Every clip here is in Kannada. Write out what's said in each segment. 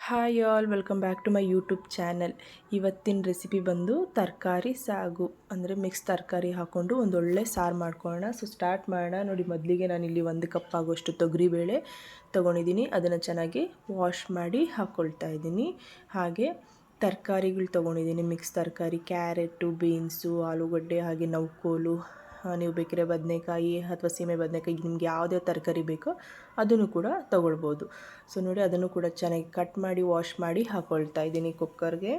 Hi all, welcome back to my YouTube channel. ಇವತ್ತಿನ ರೆಸಿಪಿ ಬಂದು ತರಕಾರಿ ಸಾಗು, ಅಂದರೆ ಮಿಕ್ಸ್ ತರಕಾರಿ ಹಾಕ್ಕೊಂಡು ಒಂದೊಳ್ಳೆ ಸಾರು ಮಾಡ್ಕೊಳ್ಳೋಣ. ಸೊ ಸ್ಟಾರ್ಟ್ ಮಾಡೋಣ. ನೋಡಿ, ಮೊದಲಿಗೆ ನಾನಿಲ್ಲಿ 1 ಕಪ್ ಆಗೋಷ್ಟು ತೊಗರಿಬೇಳೆ ತೊಗೊಂಡಿದ್ದೀನಿ. ಅದನ್ನು ಚೆನ್ನಾಗಿ ವಾಶ್ ಮಾಡಿ ಹಾಕ್ಕೊಳ್ತಾ ಇದ್ದೀನಿ. ಹಾಗೆ ತರಕಾರಿಗಳು ತೊಗೊಂಡಿದ್ದೀನಿ, ಮಿಕ್ಸ್ ತರಕಾರಿ, ಕ್ಯಾರೆಟು, ಬೀನ್ಸು, ಆಲೂಗಡ್ಡೆ, ಹಾಗೆ ನೌಕೋಲು, ನೀವು ಬೇಕಿದ್ರೆ ಬದನೆಕಾಯಿ ಅಥವಾ ಸೀಮೆ ಬದನೆಕಾಯಿ, ನಿಮ್ಗೆ ಯಾವುದೇ ತರಕಾರಿ ಬೇಕೋ ಅದನ್ನು ಕೂಡ ತೊಗೊಳ್ಬೋದು. ಸೊ ನೋಡಿ, ಅದನ್ನು ಕೂಡ ಚೆನ್ನಾಗಿ ಕಟ್ ಮಾಡಿ ವಾಶ್ ಮಾಡಿ ಹಾಕ್ಕೊಳ್ತಾ ಇದ್ದೀನಿ ಕುಕ್ಕರ್ಗೆ.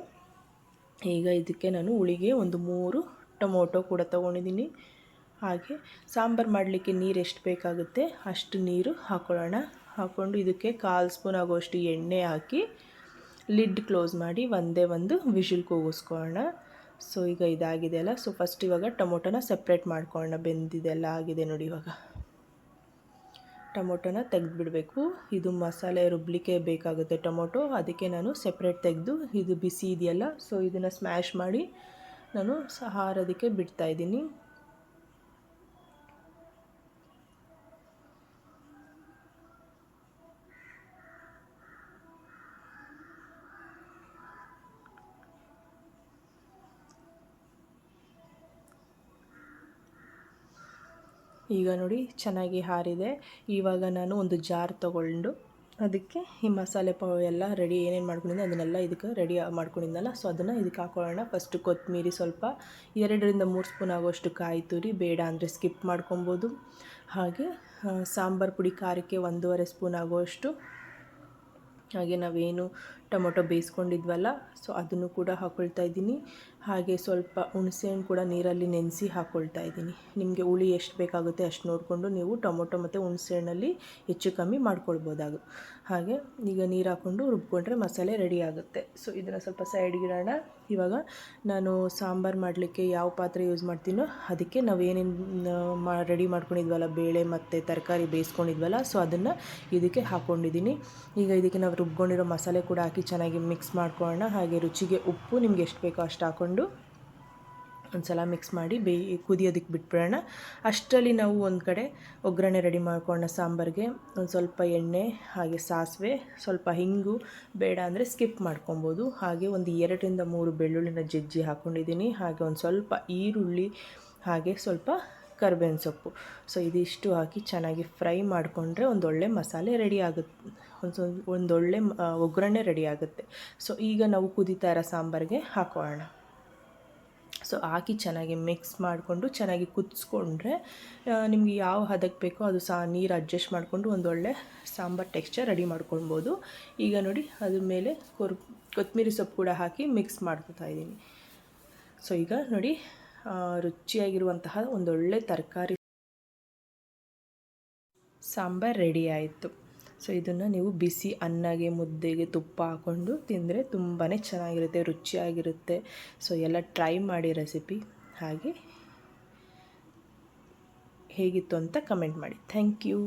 ಈಗ ಇದಕ್ಕೆ ನಾನು ಹುಳಿಗೆ ಒಂದು 3 ಟೊಮೊಟೊ ಕೂಡ ತೊಗೊಂಡಿದ್ದೀನಿ. ಹಾಗೆ ಸಾಂಬಾರು ಮಾಡಲಿಕ್ಕೆ ನೀರು ಎಷ್ಟು ಬೇಕಾಗುತ್ತೆ ಅಷ್ಟು ನೀರು ಹಾಕ್ಕೊಳ್ಳೋಣ. ಹಾಕ್ಕೊಂಡು ಇದಕ್ಕೆ 1/4 ಸ್ಪೂನ್ ಆಗುವಷ್ಟು ಎಣ್ಣೆ ಹಾಕಿ ಲಿಡ್ ಕ್ಲೋಸ್ ಮಾಡಿ ಒಂದೇ ಒಂದು ವಿಷಿಲ್ ಕೂಗಿಸ್ಕೊಳ್ಳೋಣ. ಸೊ ಈಗ ಇದಾಗಿದೆ ಅಲ್ಲ. ಸೊ ಫಸ್ಟ್ ಇವಾಗ ಟೊಮೊಟೊನ ಸಪ್ರೇಟ್ ಮಾಡ್ಕೊಳ್ಳೋಣ. ಬೆಂದಿದೆಲ್ಲ ಆಗಿದೆ ನೋಡಿ. ಇವಾಗ ಟೊಮೊಟೊನ ತೆಗೆದುಬಿಡಬೇಕು. ಇದು ಮಸಾಲೆ ರುಬ್ಬಲಿಕ್ಕೆ ಬೇಕಾಗುತ್ತೆ ಟೊಮೊಟೊ, ಅದಕ್ಕೆ ನಾನು ಸಪ್ರೇಟ್ ತೆಗೆದು, ಇದು ಬಿಸಿ ಇದೆಯಲ್ಲ, ಸೊ ಇದನ್ನು ಸ್ಮ್ಯಾಶ್ ಮಾಡಿ ನಾನು ಹಾರೋದಕ್ಕೆ ಬಿಡ್ತಾಯಿದ್ದೀನಿ. ಈಗ ನೋಡಿ ಚೆನ್ನಾಗಿ ಹಾರಿದೆ. ಇವಾಗ ನಾನು ಒಂದು ಜಾರ್ ತೊಗೊಂಡು ಅದಕ್ಕೆ ಈ ಮಸಾಲೆ ಎಲ್ಲ ರೆಡಿ ಏನೇನು ಮಾಡ್ಕೊಂಡಿದ್ದೆ ಅದನ್ನೆಲ್ಲ ಇದಕ್ಕೆ ರೆಡಿ ಮಾಡ್ಕೊಂಡಿದ್ದಲ್ಲ, ಸೊ ಅದನ್ನು ಇದಕ್ಕೆ ಹಾಕೊಳ್ಳೋಣ. ಫಸ್ಟು ಕೊತ್ತಂಬರಿ ಸ್ವಲ್ಪ 2-3 ಸ್ಪೂನ್ ಆಗೋಷ್ಟು ಕಾಯಿ ತುರಿ, ಬೇಡ ಅಂದರೆ ಸ್ಕಿಪ್ ಮಾಡ್ಕೊಬೋದು. ಹಾಗೆ ಸಾಂಬಾರು ಪುಡಿ ಖಾರಕ್ಕೆ 1.5 ಸ್ಪೂನ್ ಆಗೋಷ್ಟು, ಹಾಗೆ ನಾವೇನು ಟೊಮೊಟೊ ಬೇಯಿಸ್ಕೊಂಡಿದ್ವಲ್ಲ, ಸೊ ಅದನ್ನು ಕೂಡ ಹಾಕ್ಕೊಳ್ತಾ ಇದ್ದೀನಿ. ಹಾಗೆ ಸ್ವಲ್ಪ ಹುಣಸೆಹಣ್ಣು ಕೂಡ ನೀರಲ್ಲಿ ನೆನೆಸಿ ಹಾಕ್ಕೊಳ್ತಾ ಇದ್ದೀನಿ. ನಿಮಗೆ ಹುಳಿ ಎಷ್ಟು ಬೇಕಾಗುತ್ತೆ ಅಷ್ಟು ನೋಡಿಕೊಂಡು ನೀವು ಟೊಮೊಟೊ ಮತ್ತು ಹುಣಸೆಹಣ್ಣಲ್ಲಿ ಹೆಚ್ಚು ಕಮ್ಮಿ ಮಾಡ್ಕೊಳ್ಬೋದಾಗ. ಹಾಗೆ ಈಗ ನೀರು ಹಾಕ್ಕೊಂಡು ರುಬ್ಕೊಂಡ್ರೆ ಮಸಾಲೆ ರೆಡಿ ಆಗುತ್ತೆ. ಸೊ ಇದನ್ನು ಸ್ವಲ್ಪ ಸೈಡ್ಗಿಡೋಣ. ಇವಾಗ ನಾನು ಸಾಂಬಾರು ಮಾಡಲಿಕ್ಕೆ ಯಾವ ಪಾತ್ರೆ ಯೂಸ್ ಮಾಡ್ತೀನೋ ಅದಕ್ಕೆ ನಾವೇನೇನು ರೆಡಿ ಮಾಡ್ಕೊಂಡಿದ್ವಲ್ಲ, ಬೇಳೆ ಮತ್ತು ತರಕಾರಿ ಬೇಯಿಸ್ಕೊಂಡಿದ್ವಲ್ಲ, ಸೊ ಅದನ್ನು ಇದಕ್ಕೆ ಹಾಕ್ಕೊಂಡಿದ್ದೀನಿ. ಈಗ ಇದಕ್ಕೆ ನಾವು ರುಬ್ಕೊಂಡಿರೋ ಮಸಾಲೆ ಕೂಡ ಹಾಕಿ ಚೆನ್ನಾಗಿ ಮಿಕ್ಸ್ ಮಾಡ್ಕೊಳ್ಳೋಣ. ಹಾಗೆ ರುಚಿಗೆ ಉಪ್ಪು ನಿಮ್ಗೆ ಎಷ್ಟು ಬೇಕೋ ಅಷ್ಟು ಹಾಕ್ಕೊಂಡು ಒಂದು ಸಲ ಮಿಕ್ಸ್ ಮಾಡಿ ಕುದಿಯೋದಕ್ಕೆ ಬಿಟ್ಬಿಡೋಣ. ಅಷ್ಟರಲ್ಲಿ ನಾವು ಒಂದು ಕಡೆ ಒಗ್ಗರಣೆ ರೆಡಿ ಮಾಡ್ಕೊಳ್ಳೋಣ. ಸಾಂಬಾರಿಗೆ ಒಂದು ಸ್ವಲ್ಪ ಎಣ್ಣೆ, ಹಾಗೆ ಸಾಸಿವೆ, ಸ್ವಲ್ಪ ಹಿಂಗು, ಬೇಡ ಅಂದರೆ ಸ್ಕಿಪ್ ಮಾಡ್ಕೊಬೋದು. ಹಾಗೆ ಒಂದು 2-3 ಬೆಳ್ಳುಳ್ಳಿನ ಜಜ್ಜಿ ಹಾಕ್ಕೊಂಡಿದ್ದೀನಿ. ಹಾಗೆ ಒಂದು ಸ್ವಲ್ಪ ಈರುಳ್ಳಿ, ಹಾಗೆ ಸ್ವಲ್ಪ ಕರಿಬೇವಿನ ಸೊಪ್ಪು. ಸೊ ಇದಿಷ್ಟು ಹಾಕಿ ಚೆನ್ನಾಗಿ ಫ್ರೈ ಮಾಡಿಕೊಂಡ್ರೆ ಒಂದೊಳ್ಳೆ ಮಸಾಲೆ ರೆಡಿ ಆಗುತ್ತೆ, ಒಂದೊಳ್ಳೆ ಒಗ್ಗರಣೆ ರೆಡಿ ಆಗುತ್ತೆ. ಸೊ ಈಗ ನಾವು ಕುದೀತಾ ಇರೋ ಸಾಂಬಾರಿಗೆ ಹಾಕೋಣ. ಸೊ ಹಾಕಿ ಚೆನ್ನಾಗಿ ಮಿಕ್ಸ್ ಮಾಡಿಕೊಂಡು ಚೆನ್ನಾಗಿ ಕುದಿಸ್ಕೊಂಡ್ರೆ ನಿಮಗೆ ಯಾವ ಹದಕ್ಕೆ ಬೇಕೋ ಅದು ನೀರು ಅಡ್ಜಸ್ಟ್ ಮಾಡಿಕೊಂಡು ಒಂದೊಳ್ಳೆ ಸಾಂಬಾರು ಟೆಕ್ಸ್ಚರ್ ರೆಡಿ ಮಾಡ್ಕೊಳ್ಬೋದು. ಈಗ ನೋಡಿ, ಅದ್ರ ಮೇಲೆ ಕೊತ್ತಂಬರಿ ಸೊಪ್ಪು ಕೂಡ ಹಾಕಿ ಮಿಕ್ಸ್ ಮಾಡ್ಕೊತಾ ಇದ್ದೀನಿ. ಸೊ ಈಗ ನೋಡಿ, ರುಚಿಯಾಗಿರುವಂತಹ ಒಂದೊಳ್ಳೆ ತರಕಾರಿ ಸಾಂಬಾರು ರೆಡಿ ಆಯಿತು. ಸೊ ಇದನ್ನು ನೀವು ಬಿಸಿ ಅನ್ನಗೆ, ಮುದ್ದೆಗೆ, ತುಪ್ಪ ಹಾಕ್ಕೊಂಡು ತಿಂದರೆ ತುಂಬಾ ಚೆನ್ನಾಗಿರುತ್ತೆ, ರುಚಿಯಾಗಿರುತ್ತೆ. ಸೊ ಎಲ್ಲ ಟ್ರೈ ಮಾಡಿ ರೆಸಿಪಿ. ಹಾಗೆ ಹೇಗಿತ್ತು ಅಂತ ಕಮೆಂಟ್ ಮಾಡಿ. Thank you.